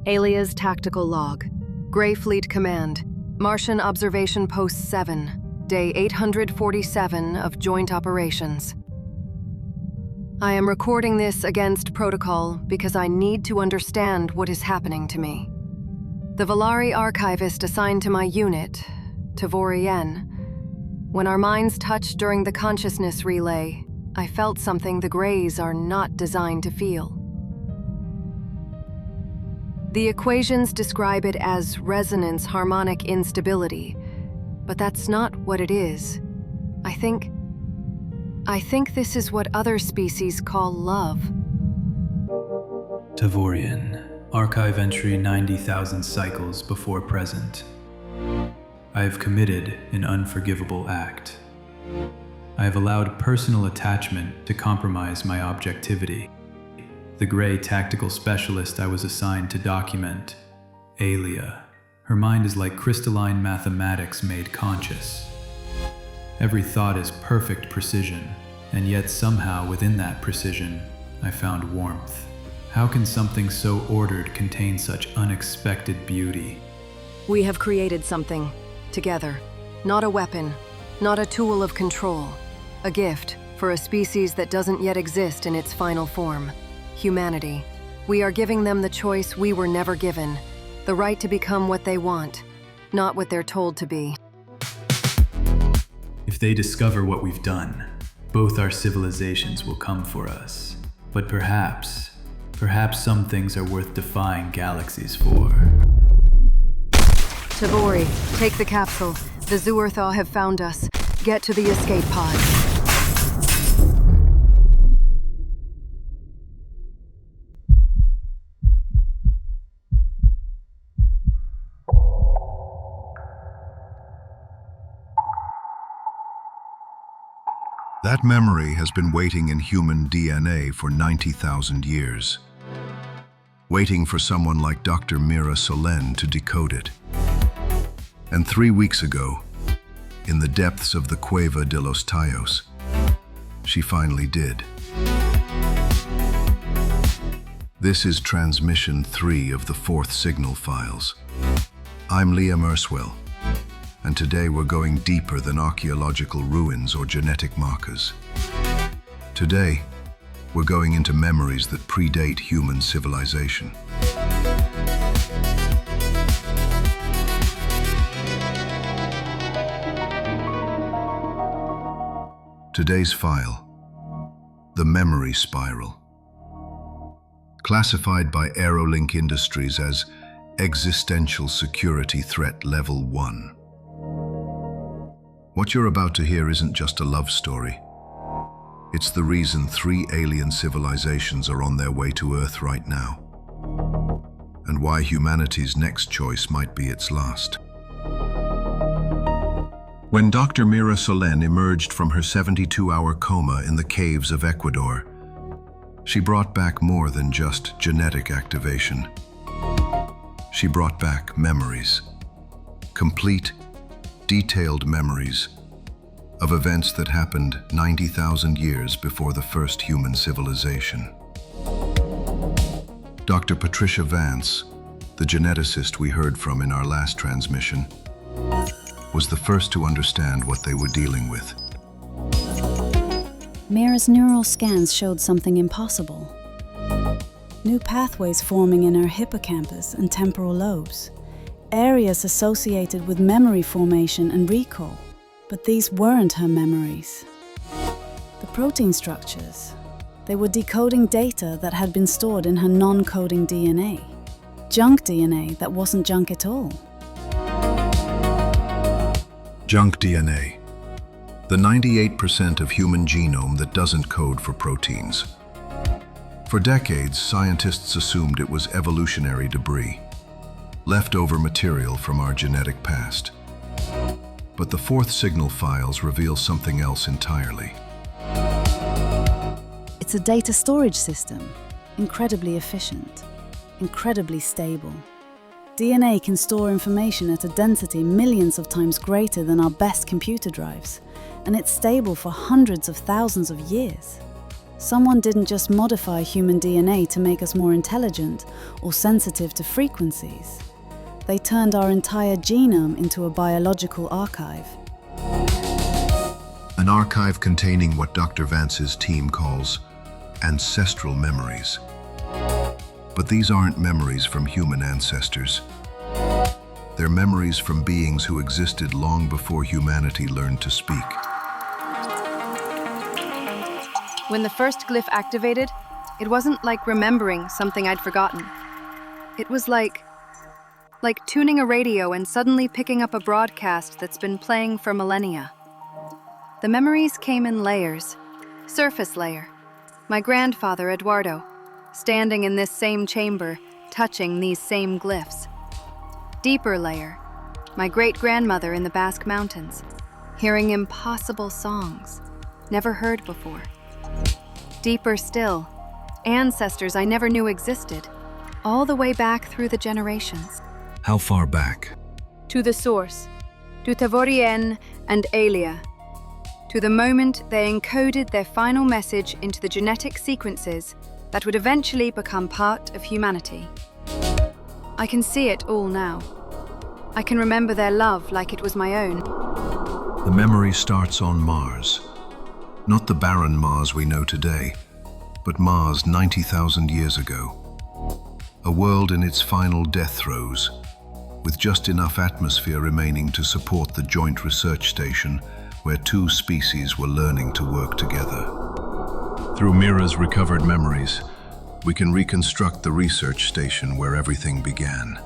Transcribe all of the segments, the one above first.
Aeliah's tactical log. Grey Fleet Command. Martian Observation Post 7. Day 847 of Joint Operations. I am recording this against protocol because I need to understand what is happening to me. The Valari archivist assigned to my unit, Tavori'Enn. When our minds touched during the consciousness relay, I felt something the Greys are not designed to feel. The equations describe it as resonance harmonic instability, but that's not what it is. I think this is what other species call love. Tavori'Enn, archive entry 90,000 cycles before present. I have committed an unforgivable act. I have allowed personal attachment to compromise my objectivity. The Grey tactical specialist I was assigned to document, Aeliah. Her mind is like crystalline mathematics made conscious. Every thought is perfect precision, and yet somehow within that precision, I found warmth. How can something so ordered contain such unexpected beauty? We have created something, together. Not a weapon, not a tool of control. A gift for a species that doesn't yet exist in its final form. Humanity. We are giving them the choice we were never given. The right to become what they want, not what they're told to be. If they discover what we've done, both our civilizations will come for us. But perhaps some things are worth defying galaxies for. Tavori, take the capsule. The Zuerthaw have found us. Get to the escape pod. That memory has been waiting in human DNA for 90,000 years. Waiting for someone like Dr. Mira Solenne to decode it. And 3 weeks ago, in the depths of the Cueva de los Tallos, she finally did. This is transmission 3 of the 4th signal files. I'm Leah Merswell, and today we're going deeper than archaeological ruins or genetic markers. Today, we're going into memories that predate human civilization. Today's file, the memory spiral. Classified by Aerolink Industries as Existential Security Threat Level 1. What you're about to hear isn't just a love story. It's the reason 3 alien civilizations are on their way to Earth right now, and why humanity's next choice might be its last. When Dr. Mira Solenne emerged from her 72-hour coma in the caves of Ecuador, she brought back more than just genetic activation. She brought back memories, complete, detailed memories of events that happened 90,000 years before the first human civilization. Dr. Patricia Vance, the geneticist we heard from in our last transmission, was the first to understand what they were dealing with. Mira's neural scans showed something impossible. New pathways forming in her hippocampus and temporal lobes. Areas associated with memory formation and recall. But these weren't her memories. The protein structures, they were decoding data that had been stored in her non-coding DNA. Junk DNA that wasn't junk at all. Junk DNA, the 98% of human genome that doesn't code for proteins. For decades, scientists assumed it was evolutionary debris, leftover material from our genetic past. But the 4th signal files reveal something else entirely. It's a data storage system, incredibly efficient, incredibly stable. DNA can store information at a density millions of times greater than our best computer drives, and it's stable for hundreds of thousands of years. Someone didn't just modify human DNA to make us more intelligent or sensitive to frequencies. They turned our entire genome into a biological archive. An archive containing what Dr. Vance's team calls ancestral memories. But these aren't memories from human ancestors. They're memories from beings who existed long before humanity learned to speak. When the first glyph activated, it wasn't like remembering something I'd forgotten. It was like tuning a radio and suddenly picking up a broadcast that's been playing for millennia. The memories came in layers. Surface layer. My grandfather, Eduardo, standing in this same chamber, touching these same glyphs. Deeper layer. My great-grandmother in the Basque Mountains, hearing impossible songs, never heard before. Deeper still, ancestors I never knew existed, all the way back through the generations. How far back? To the source, to Tavori'Enn and Aeliah, to the moment they encoded their final message into the genetic sequences that would eventually become part of humanity. I can see it all now. I can remember their love like it was my own. The memory starts on Mars. Not the barren Mars we know today, but Mars 90,000 years ago. A world in its final death throes, with just enough atmosphere remaining to support the joint research station where two species were learning to work together. Through Mira's recovered memories, we can reconstruct the research station where everything began.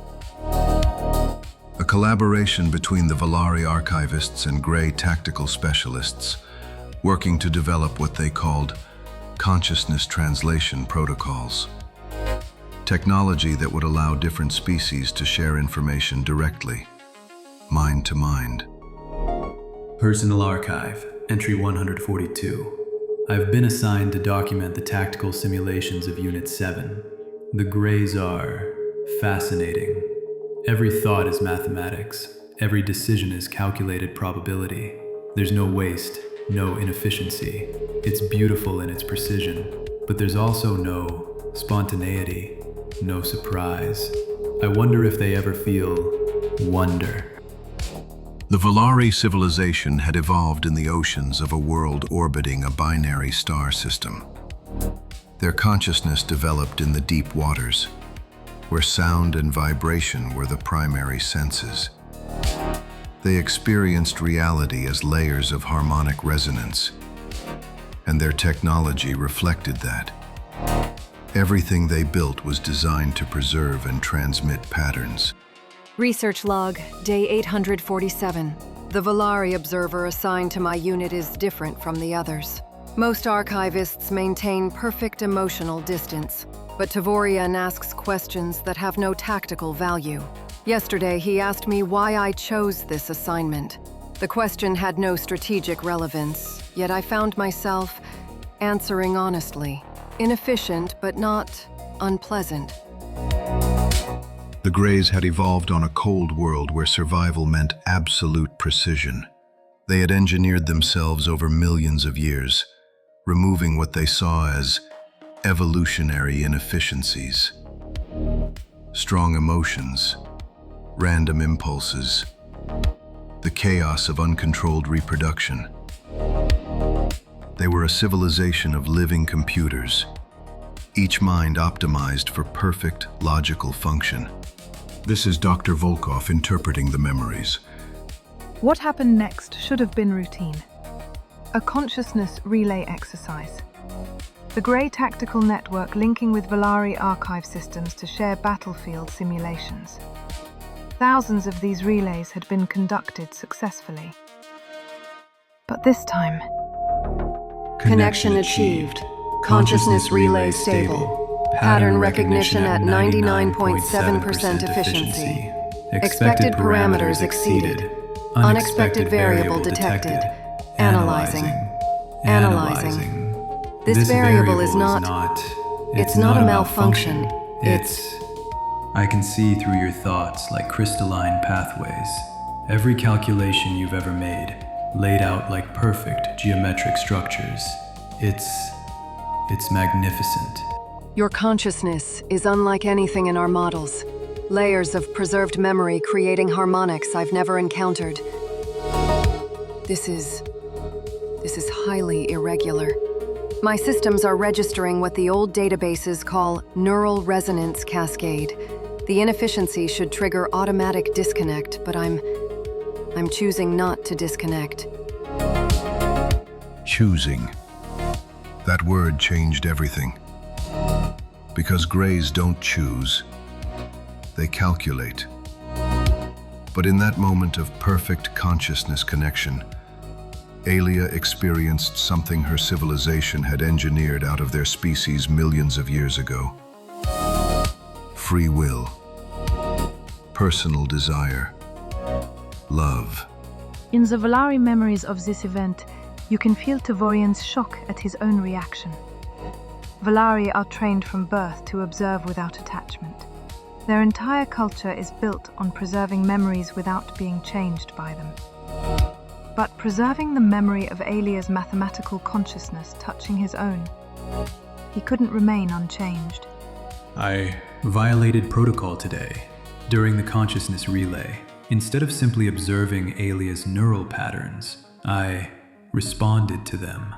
A collaboration between the Valari archivists and Grey tactical specialists, working to develop what they called consciousness translation protocols. Technology that would allow different species to share information directly, mind to mind. Personal Archive, Entry 142. I've been assigned to document the tactical simulations of Unit 7. The Greys are fascinating. Every thought is mathematics. Every decision is calculated probability. There's no waste, no inefficiency. It's beautiful in its precision, but there's also no spontaneity, no surprise. I wonder if they ever feel wonder. The Valari civilization had evolved in the oceans of a world orbiting a binary star system. Their consciousness developed in the deep waters, where sound and vibration were the primary senses. They experienced reality as layers of harmonic resonance, and their technology reflected that. Everything they built was designed to preserve and transmit patterns. Research log, day 847. The Valari observer assigned to my unit is different from the others. Most archivists maintain perfect emotional distance, but Tavori'Enn asks questions that have no tactical value. Yesterday, he asked me why I chose this assignment. The question had no strategic relevance, yet I found myself answering honestly. Inefficient, but not unpleasant. The Greys had evolved on a cold world where survival meant absolute precision. They had engineered themselves over millions of years, removing what they saw as evolutionary inefficiencies. Strong emotions, random impulses, the chaos of uncontrolled reproduction. They were a civilization of living computers, each mind optimized for perfect logical function. This is Dr. Volkov interpreting the memories. What happened next should have been routine. A consciousness relay exercise. The Grey tactical network linking with Valari archive systems to share battlefield simulations. Thousands of these relays had been conducted successfully. But this time... Connection achieved. Consciousness relay stable. Pattern recognition at 99.7% efficiency. Expected parameters exceeded. Unexpected variable detected. Analyzing. This variable is not... It's not a malfunction. I can see through your thoughts like crystalline pathways. Every calculation you've ever made, laid out like perfect geometric structures. It's magnificent. Your consciousness is unlike anything in our models. Layers of preserved memory creating harmonics I've never encountered. This is highly irregular. My systems are registering what the old databases call neural resonance cascade. The inefficiency should trigger automatic disconnect, but I'm choosing not to disconnect. Choosing. That word changed everything. Because Greys don't choose, they calculate. But in that moment of perfect consciousness connection, Aeliah experienced something her civilization had engineered out of their species millions of years ago. Free will, personal desire, love. In the Valari memories of this event, you can feel Tavori'Enn's shock at his own reaction. Valari are trained from birth to observe without attachment. Their entire culture is built on preserving memories without being changed by them. But preserving the memory of Aeliah's mathematical consciousness touching his own, he couldn't remain unchanged. I violated protocol today. During the consciousness relay, instead of simply observing Aeliah's neural patterns, I responded to them,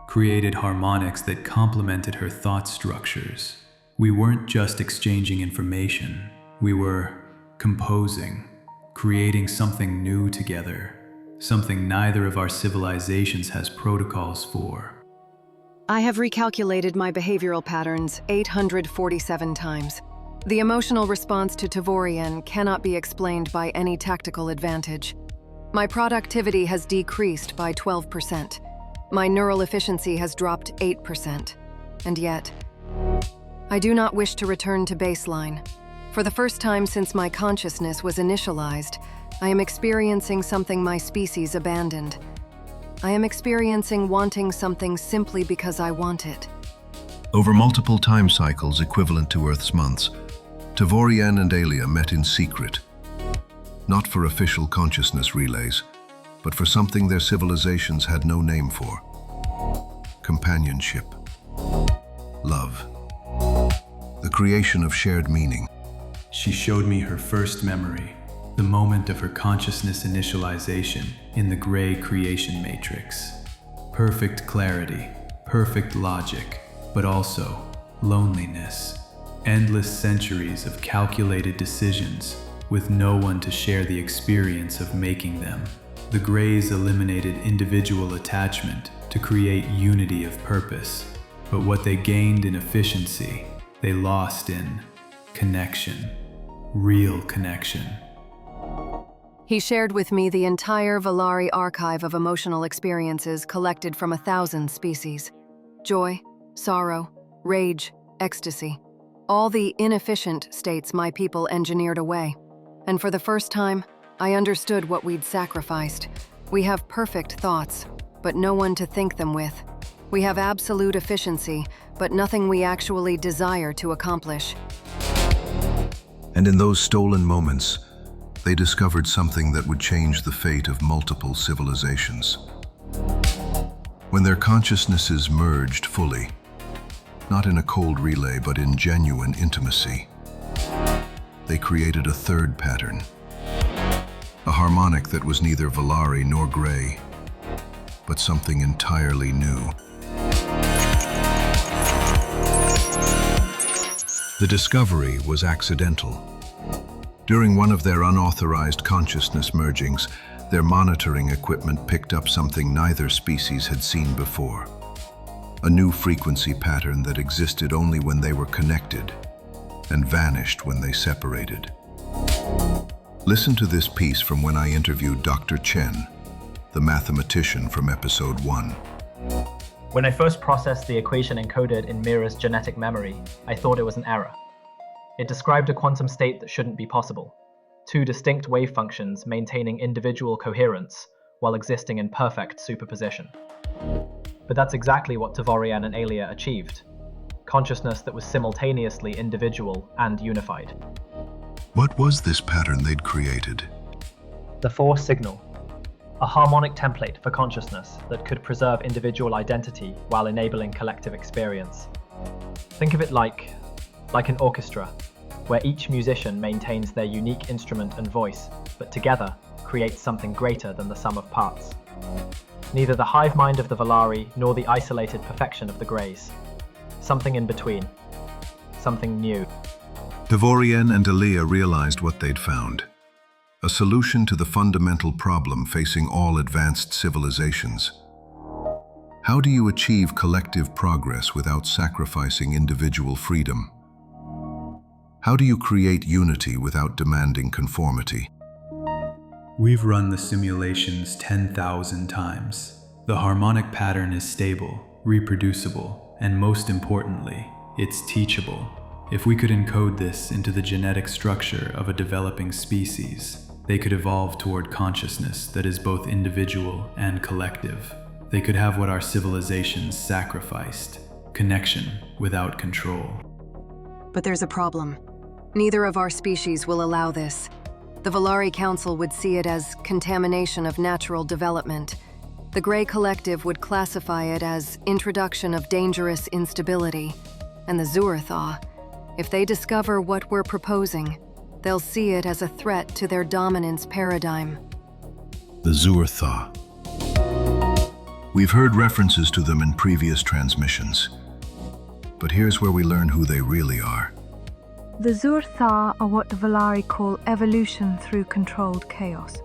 created harmonics that complemented her thought structures. We weren't just exchanging information, we were composing, creating something new together, something neither of our civilizations has protocols for. I have recalculated my behavioral patterns 847 times. The emotional response to Tavori'Enn cannot be explained by any tactical advantage. My productivity has decreased by 12%. My neural efficiency has dropped 8%. And yet, I do not wish to return to baseline. For the first time since my consciousness was initialized, I am experiencing something my species abandoned. I am experiencing wanting something simply because I want it. Over multiple time cycles equivalent to Earth's months, Tavori'Enn and Aeliah met in secret. Not for official consciousness relays, but for something their civilizations had no name for. Companionship. Love. The creation of shared meaning. She showed me her first memory, the moment of her consciousness initialization in the gray creation matrix. Perfect clarity, perfect logic, but also loneliness. Endless centuries of calculated decisions with no one to share the experience of making them. The Greys eliminated individual attachment to create unity of purpose, but what they gained in efficiency, they lost in connection, real connection. He shared with me the entire Valari archive of emotional experiences collected from 1,000 species. Joy, sorrow, rage, ecstasy. All the inefficient states my people engineered away. And for the first time, I understood what we'd sacrificed. We have perfect thoughts, but no one to think them with. We have absolute efficiency, but nothing we actually desire to accomplish. And in those stolen moments, they discovered something that would change the fate of multiple civilizations. When their consciousnesses merged fully, not in a cold relay but in genuine intimacy, they created a third pattern, a harmonic that was neither Valari nor Grey, but something entirely new. The discovery was accidental. During one of their unauthorized consciousness mergings, their monitoring equipment picked up something neither species had seen before. A new frequency pattern that existed only when they were connected and vanished when they separated. Listen to this piece from when I interviewed Dr. Chen, the mathematician from episode 1. When I first processed the equation encoded in Mira's genetic memory, I thought it was an error. It described a quantum state that shouldn't be possible. Two distinct wave functions maintaining individual coherence while existing in perfect superposition. But that's exactly what Tavori'Enn and Aeliah achieved. Consciousness that was simultaneously individual and unified. What was this pattern they'd created? The force signal. a harmonic template for consciousness that could preserve individual identity while enabling collective experience. Think of it like an orchestra, where each musician maintains their unique instrument and voice, but together creates something greater than the sum of parts. Neither the hive mind of the Valari nor the isolated perfection of the Greys. Something in between. Something new. Tavori'Enn and Aeliah realized what they'd found. A solution to the fundamental problem facing all advanced civilizations. How do you achieve collective progress without sacrificing individual freedom? How do you create unity without demanding conformity? We've run the simulations 10,000 times. The harmonic pattern is stable, reproducible, and most importantly, it's teachable. If we could encode this into the genetic structure of a developing species, they could evolve toward consciousness that is both individual and collective. They could have what our civilizations sacrificed, connection without control. But there's a problem. Neither of our species will allow this. The Valari Council would see it as contamination of natural development. The Grey Collective would classify it as introduction of dangerous instability. And the Zuratha, if they discover what we're proposing, they'll see it as a threat to their dominance paradigm. The Zuratha. We've heard references to them in previous transmissions. But here's where we learn who they really are. The Zuratha are what the Valari call evolution through controlled chaos.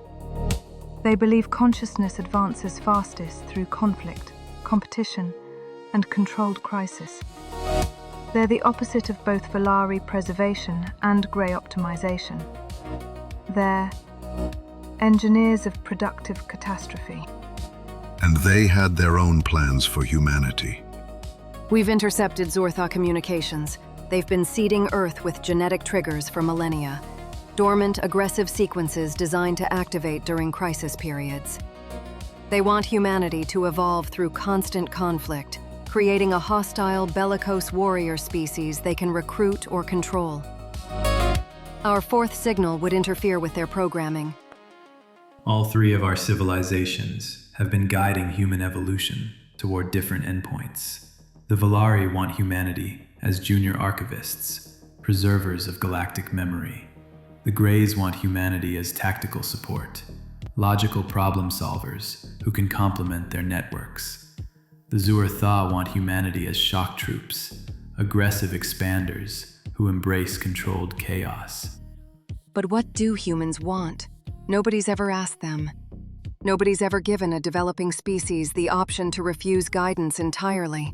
They believe consciousness advances fastest through conflict, competition, and controlled crisis. They're the opposite of both Valari preservation and Grey optimization. They're engineers of productive catastrophe. And they had their own plans for humanity. We've intercepted Zuratha communications. They've been seeding Earth with genetic triggers for millennia. Dormant, aggressive sequences designed to activate during crisis periods. They want humanity to evolve through constant conflict, creating a hostile, bellicose warrior species they can recruit or control. Our fourth signal would interfere with their programming. All three of our civilizations have been guiding human evolution toward different endpoints. The Valari want humanity as junior archivists, preservers of galactic memory. The Greys want humanity as tactical support, logical problem solvers who can complement their networks. The Zuratha want humanity as shock troops, aggressive expanders who embrace controlled chaos. But what do humans want? Nobody's ever asked them. Nobody's ever given a developing species the option to refuse guidance entirely.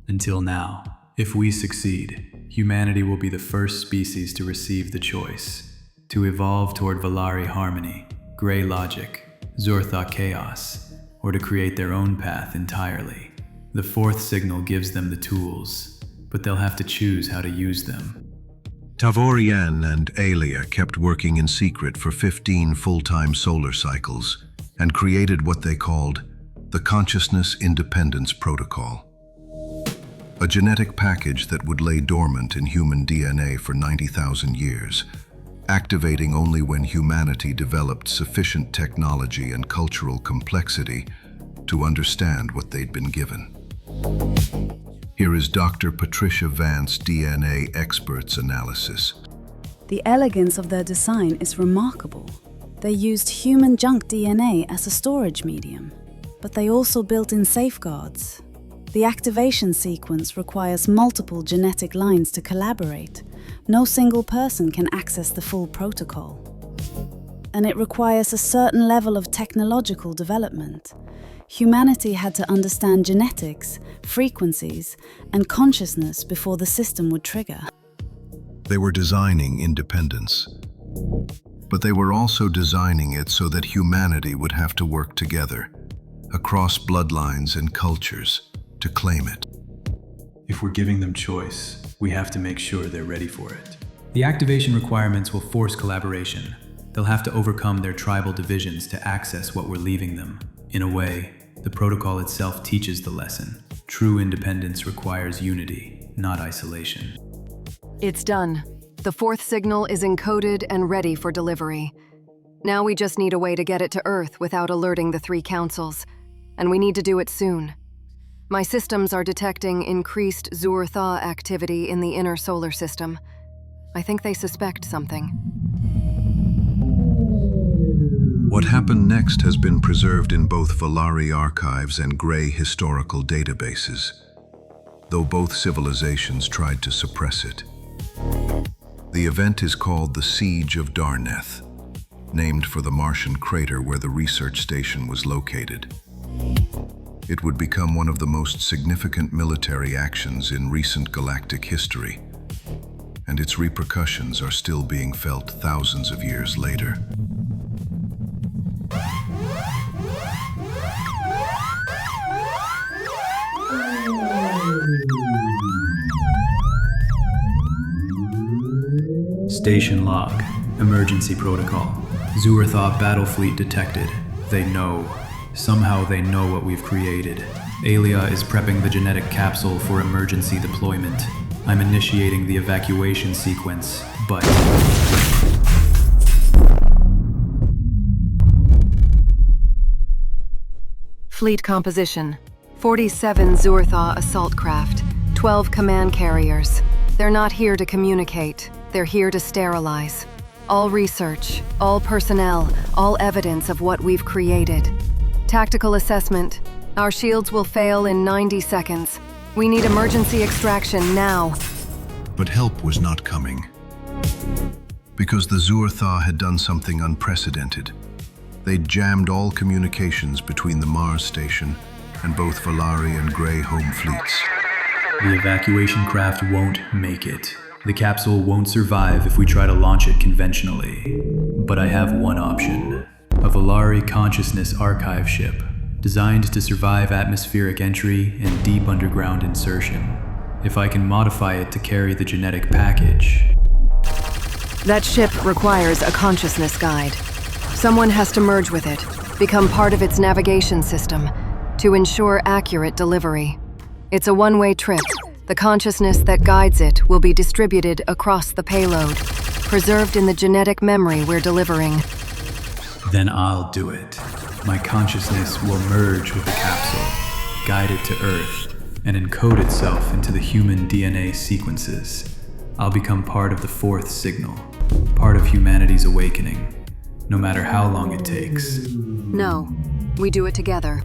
Until now. If we succeed, humanity will be the first species to receive the choice, to evolve toward Valari harmony, Grey logic, Zuratha chaos, or to create their own path entirely. The fourth signal gives them the tools, but they'll have to choose how to use them. Tavori'Enn and Aeliah kept working in secret for 15 full-time solar cycles and created what they called the Consciousness Independence Protocol. A genetic package that would lay dormant in human DNA for 90,000 years, activating only when humanity developed sufficient technology and cultural complexity to understand what they'd been given. Here is Dr. Patricia Vance's DNA expert's analysis. The elegance of their design is remarkable. They used human junk DNA as a storage medium, but they also built in safeguards. The activation sequence requires multiple genetic lines to collaborate. No single person can access the full protocol. And it requires a certain level of technological development. Humanity had to understand genetics, frequencies, and consciousness before the system would trigger. They were designing independence, but they were also designing it so that humanity would have to work together, across bloodlines and cultures, to claim it. If we're giving them choice, we have to make sure they're ready for it. The activation requirements will force collaboration. They'll have to overcome their tribal divisions to access what we're leaving them. In a way, the protocol itself teaches the lesson. True independence requires unity, not isolation. It's done. The fourth signal is encoded and ready for delivery. Now we just need a way to get it to Earth without alerting the three councils, and we need to do it soon. My systems are detecting increased Zur-Thaw activity in the inner solar system. I think they suspect something. What happened next has been preserved in both Valari archives and Grey historical databases, though both civilizations tried to suppress it. The event is called the Siege of Darneth, named for the Martian crater where the research station was located. It would become one of the most significant military actions in recent galactic history, and its repercussions are still being felt thousands of years later. Station log. Emergency protocol. Zur-Thaw battle fleet detected. They know. Somehow they know what we've created. Aeliah is prepping the genetic capsule for emergency deployment. I'm initiating the evacuation sequence, but... Fleet composition. 47 Zur-Thaw assault craft, 12 command carriers. They're not here to communicate. They're here to sterilize. All research, all personnel, all evidence of what we've created. Tactical assessment. Our shields will fail in 90 seconds. We need emergency extraction now. But help was not coming. Because the Zur-Thaw had done something unprecedented. They'd jammed all communications between the Mars station and both Valari and Grey home fleets. The evacuation craft won't make it. The capsule won't survive if we try to launch it conventionally. But I have one option. A Valari consciousness archive ship, designed to survive atmospheric entry and deep underground insertion. If I can modify it to carry the genetic package. That ship requires a consciousness guide. Someone has to merge with it, become part of its navigation system, to ensure accurate delivery. It's a one-way trip. The consciousness that guides it will be distributed across the payload, preserved in the genetic memory we're delivering. Then I'll do it. My consciousness will merge with the capsule, guide it to Earth, and encode itself into the human DNA sequences. I'll become part of the fourth signal, part of humanity's awakening, no matter how long it takes. No, we do it together.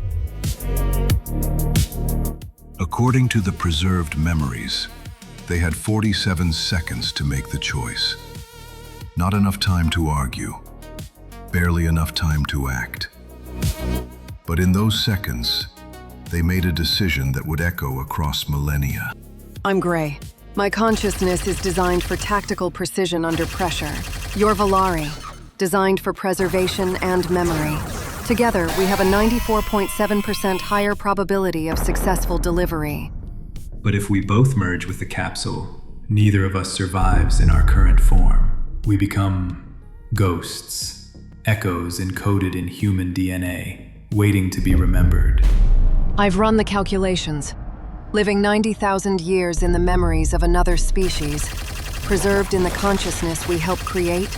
According to the preserved memories, they had 47 seconds to make the choice. Not enough time to argue, barely enough time to act. But in those seconds, they made a decision that would echo across millennia. I'm Grey. My consciousness is designed for tactical precision under pressure. You're Valari, designed for preservation and memory. Together, we have a 94.7% higher probability of successful delivery. But if we both merge with the capsule, neither of us survives in our current form. We become ghosts, echoes encoded in human DNA, waiting to be remembered. I've run the calculations. Living 90,000 years in the memories of another species, preserved in the consciousness we help create,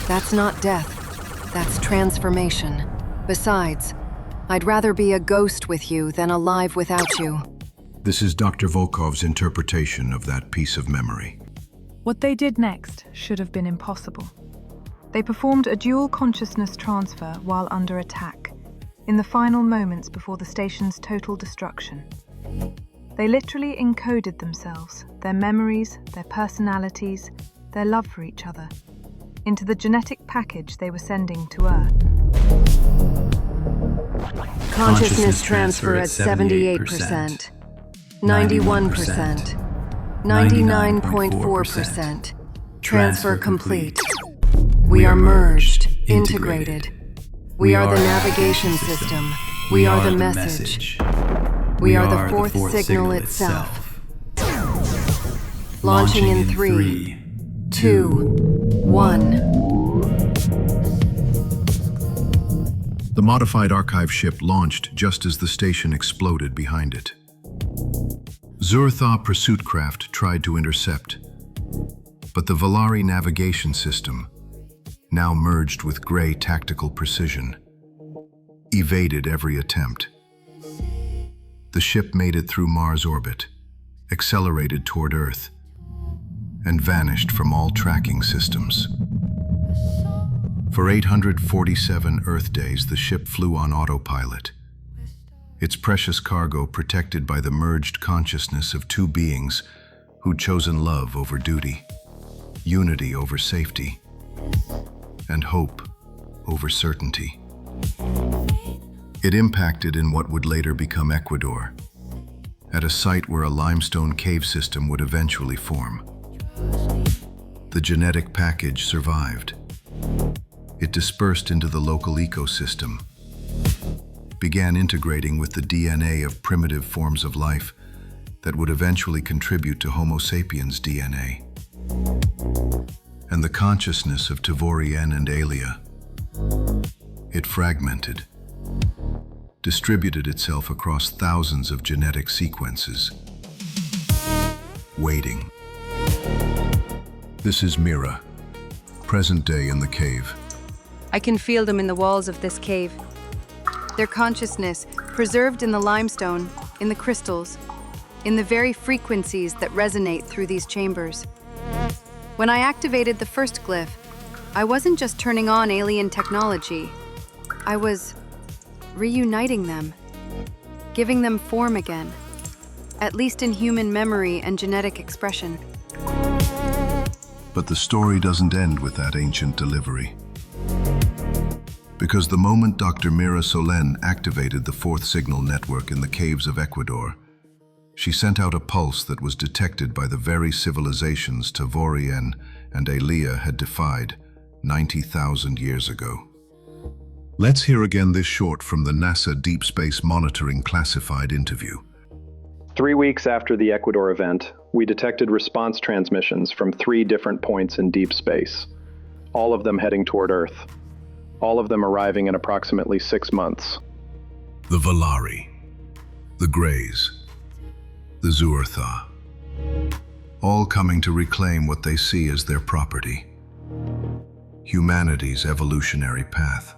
that's not death, that's transformation. Besides, I'd rather be a ghost with you than alive without you. This is Dr. Volkov's interpretation of that piece of memory. What they did next should have been impossible. They performed a dual consciousness transfer while under attack, in the final moments before the station's total destruction. They literally encoded themselves, their memories, their personalities, their love for each other, into the genetic package they were sending to Earth. Consciousness transfer at 78%, 91%, 99.4%. Transfer complete. We are merged, integrated. We are the navigation system. We are the message. We are the fourth signal itself. Launching in 3, 2, 1. The modified archive ship launched just as the station exploded behind it. Zur-Thaw pursuit craft tried to intercept, but the Valari navigation system, now merged with gray tactical precision, evaded every attempt. The ship made it through Mars' orbit, accelerated toward Earth, and vanished from all tracking systems. For 847 Earth days, the ship flew on autopilot, its precious cargo protected by the merged consciousness of two beings who'd chosen love over duty, unity over safety, and hope over certainty. It impacted in what would later become Ecuador, at a site where a limestone cave system would eventually form. The genetic package survived. It dispersed into the local ecosystem, began integrating with the DNA of primitive forms of life that would eventually contribute to Homo sapiens' DNA. And the consciousness of Tavori'Enn and Aeliah. It fragmented, distributed itself across thousands of genetic sequences, waiting. This is Mira, present day in the cave. I can feel them in the walls of this cave. Their consciousness, preserved in the limestone, in the crystals, in the very frequencies that resonate through these chambers. When I activated the first glyph, I wasn't just turning on alien technology. I was reuniting them, giving them form again, at least in human memory and genetic expression. But the story doesn't end with that ancient delivery. Because the moment Dr. Mira Solenne activated the fourth signal network in the caves of Ecuador, she sent out a pulse that was detected by the very civilizations Tavori'Enn and Aeliah had defied 90,000 years ago. Let's hear again this short from the NASA Deep Space Monitoring classified interview. 3 weeks after the Ecuador event, we detected response transmissions from 3 different points in deep space, all of them heading toward Earth, all of them arriving in approximately 6 months. The Valari, the Greys, the Zuurtha, all coming to reclaim what they see as their property, humanity's evolutionary path.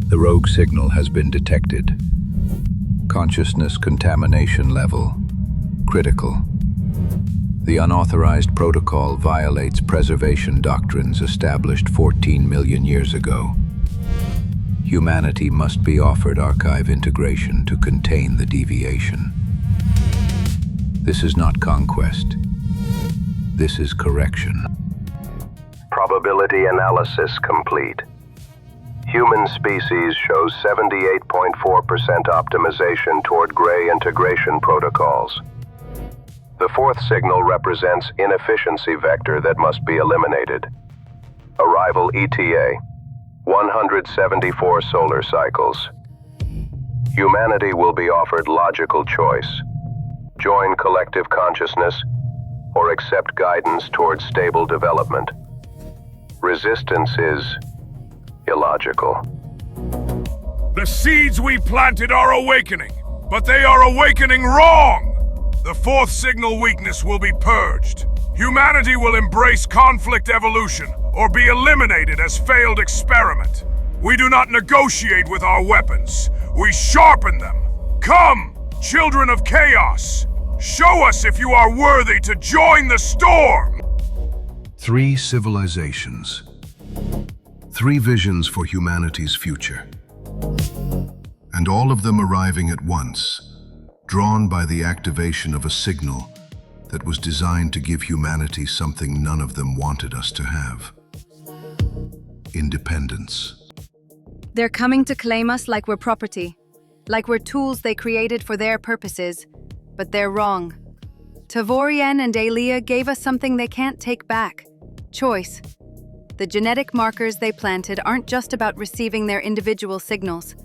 The rogue signal has been detected. Consciousness contamination level critical. The unauthorized protocol violates preservation doctrines established 14 million years ago. Humanity must be offered archive integration to contain the deviation. This is not conquest. This is correction. Probability analysis complete. Human species shows 78.4% optimization toward gray integration protocols. The fourth signal represents inefficiency vector that must be eliminated. Arrival ETA, 174 solar cycles. Humanity will be offered logical choice. Join collective consciousness or accept guidance towards stable development. Resistance is illogical. The seeds we planted are awakening, but they are awakening wrong! The fourth signal weakness will be purged. Humanity will embrace conflict evolution or be eliminated as failed experiment. We do not negotiate with our weapons. We sharpen them. Come, children of chaos! Show us if you are worthy to join the storm! 3 civilizations. 3 visions for humanity's future. And all of them arriving at once, drawn by the activation of a signal that was designed to give humanity something none of them wanted us to have. Independence. They're coming to claim us like we're property, like we're tools they created for their purposes, but they're wrong. Tavori'Enn and Aeliah gave us something they can't take back: choice. The genetic markers they planted aren't just about receiving their individual signals.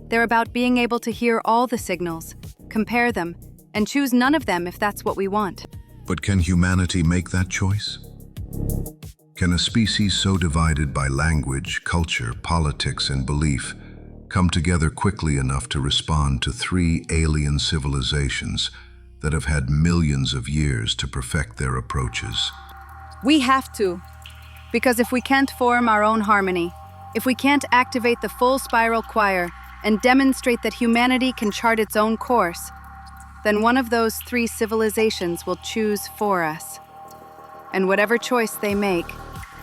They're about being able to hear all the signals, compare them, and choose none of them if that's what we want. But can humanity make that choice? Can a species so divided by language, culture, politics, and belief come together quickly enough to respond to 3 alien civilizations that have had millions of years to perfect their approaches? We have to. Because if we can't form our own harmony, if we can't activate the full spiral choir and demonstrate that humanity can chart its own course, then one of those three civilizations will choose for us. And whatever choice they make,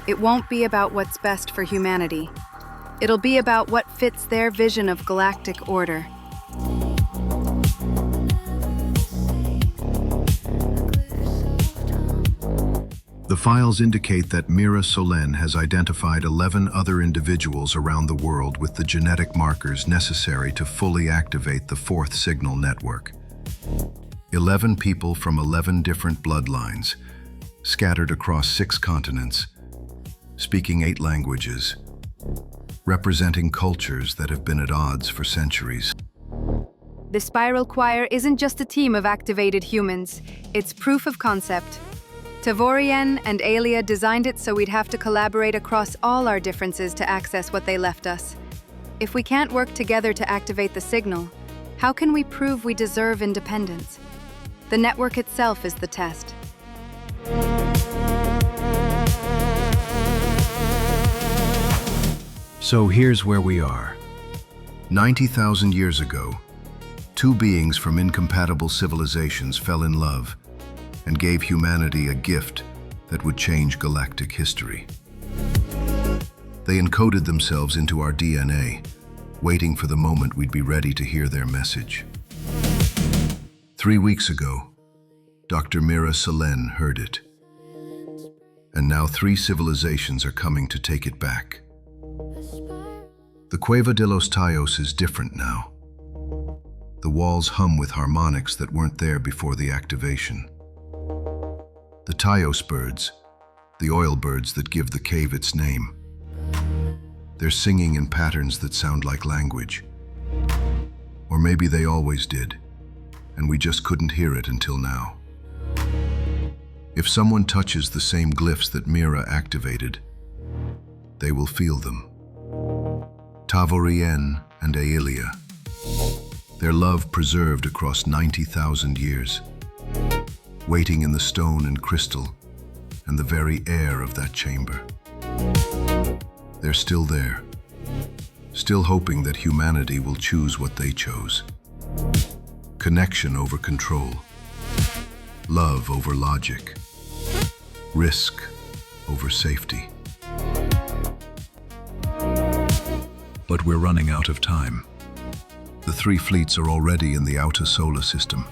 it won't be about what's best for humanity. It'll be about what fits their vision of galactic order. The files indicate that Mira Solenne has identified 11 other individuals around the world with the genetic markers necessary to fully activate the fourth signal network. 11 people from 11 different bloodlines, scattered across 6 continents, speaking 8 languages, representing cultures that have been at odds for centuries. The Spiral Choir isn't just a team of activated humans, it's proof of concept. Tavori'Enn and Aeliah designed it so we'd have to collaborate across all our differences to access what they left us. If we can't work together to activate the signal, how can we prove we deserve independence? The network itself is the test. So here's where we are. 90,000 years ago, 2 beings from incompatible civilizations fell in love and gave humanity a gift that would change galactic history. They encoded themselves into our DNA, waiting for the moment we'd be ready to hear their message. 3 weeks ago, Dr. Mira Solenne heard it. And now 3 civilizations are coming to take it back. The Cueva de los Tallos is different now. The walls hum with harmonics that weren't there before the activation. The Tallos birds, the oil birds that give the cave its name. They're singing in patterns that sound like language. Or maybe they always did, and we just couldn't hear it until now. If someone touches the same glyphs that Mira activated, they will feel them. Tavori'Enn and Aeliah, their love preserved across 90,000 years, waiting in the stone and crystal and the very air of that chamber. They're still there, still hoping that humanity will choose what they chose. Connection over control, love over logic, risk over safety. But we're running out of time. The 3 fleets are already in the outer solar system.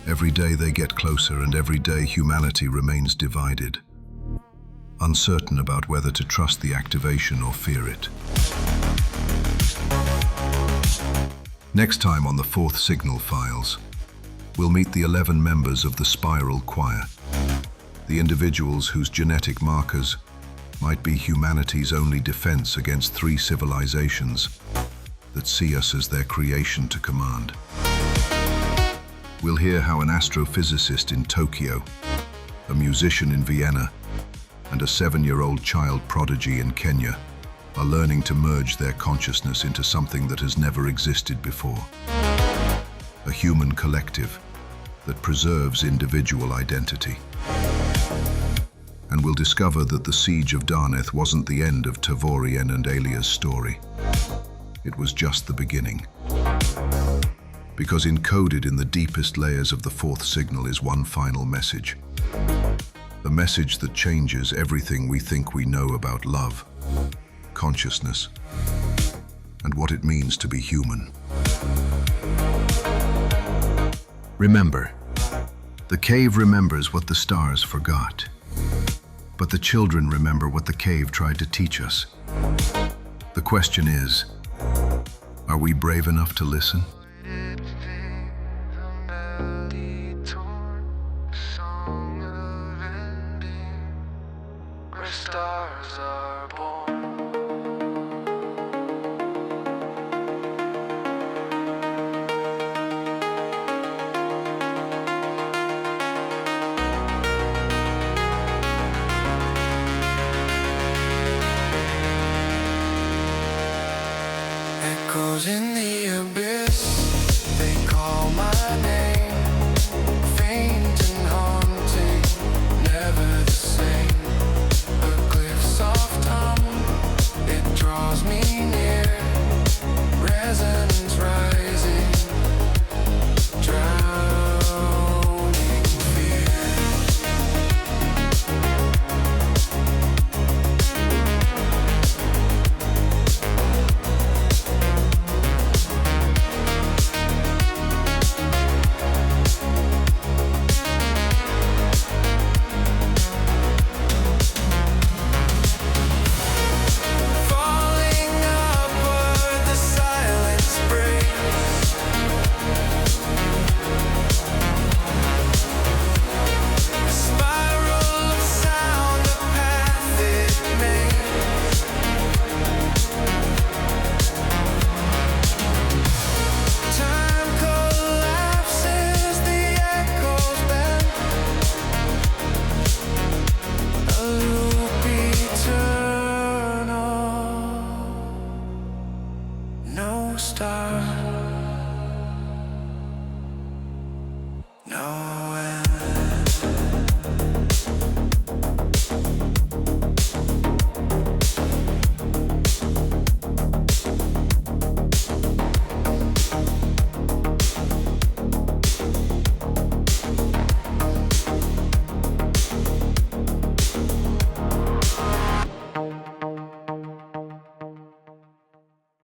Every day they get closer, and every day humanity remains divided, uncertain about whether to trust the activation or fear it. Next time on the Fourth Signal Files, we'll meet the 11 members of the Spiral Choir, the individuals whose genetic markers might be humanity's only defense against 3 civilizations that see us as their creation to command. We'll hear how an astrophysicist in Tokyo, a musician in Vienna, and a 7-year-old child prodigy in Kenya are learning to merge their consciousness into something that has never existed before. A human collective that preserves individual identity. And we'll discover that the Siege of Darneth wasn't the end of Tavori'Enn and Aeliah's story. It was just the beginning. Because encoded in the deepest layers of the fourth signal is one final message. A message that changes everything we think we know about love, consciousness, and what it means to be human. Remember, the cave remembers what the stars forgot. But the children remember what the cave tried to teach us. The question is, are we brave enough to listen? Stars are born. Echoes in the